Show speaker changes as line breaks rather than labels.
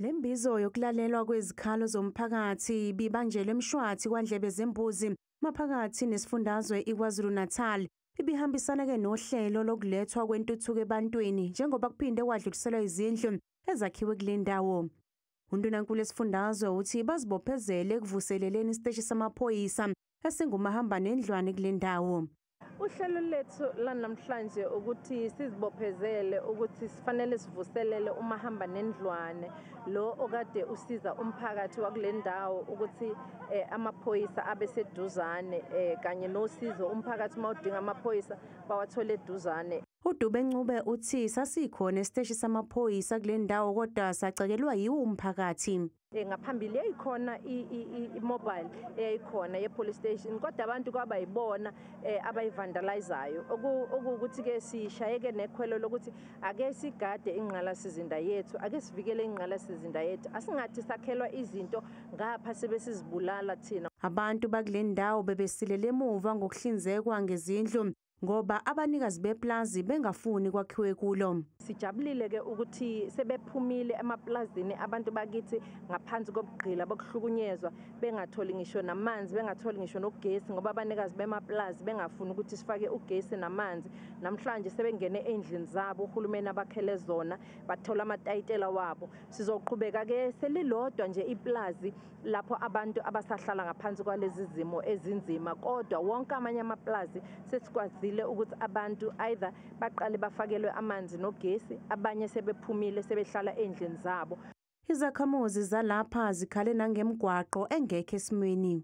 Le mbizo yokulalelwa kwezikhalo zomphakathi bibanjelwe eMshwathi kwaNdlebe Zembuzi maphakathi nesifundazwe iKwaZulu-Natal ibihambisana-ke nohlelo lokulethwa kwentuthuko ebantwini njengoba kuphinde kwadluliselwa izindlu ezakhiwe kule ndawo. UNdunankulu esifundazwe uthi bazibophezele ekuvuseleleni isiteshi samaphoyisa esingumahamba nendlwane kule ndawo.
Uhlelo lethu lanamhlanje ukuthi sizibophezele ukuthi sifanele sivuselele umahamba nendlwane lo okade usiza umphakathi wakule ndawo ukuthi amaphoyisa abe seduzane kanye nosizo umphakathi mawudinga amaphoyisa bawathole eduzane.
uDube Ncube uthi sasikhona isiteshi samaphoyisa kule ndawo kodwa sacekelwa yiwo umphakathi.
Ngaphambili yayikhona i-mobile eyayikhona ye-police station kodwa abantu kwabayibona abayivandalizayo okuwukuthi-ke sishayeke nekhwelo lokuthi ake sigade ingqalasizinda yethu, ake sivikele ingqalasizinda yethu, asingathi sakhelwa izinto ngapha sebesizibulala thina.
Abantu bakule ndawo bebesilele emuva ngokuhlinzekwa ngezindlu ngoba abanikazi beplazi bengafuni kwakhiwe kulo.
Sijabulile-ke ukuthi sebephumile emaplazini abantu bakithi ngaphansi kobugqila bokuhlukunyezwa bengatholi ngisho namanzi, bengatholi ngisho nogesi ngoba abanikazi bemaplazi bengafuni ukuthi sifake ugesi namanzi. Namhlanje sebengene endlini zabo uhulumeni abakhele zona bathola amatayitela wabo. Sizoqhubeka-ke selilodwa nje iplazi lapho abantu abasahlala ngaphansi kwalezi zimo ezinzima kodwa wonke amanye amaplazi sesikwazile ukuthi abantu either baqale bafakelwe amanzi nogesi, abanye sebephumile sebehlala endlini zabo.
Izakhamuzi zalapha zikhale nangemgwaqo engekho esimweni.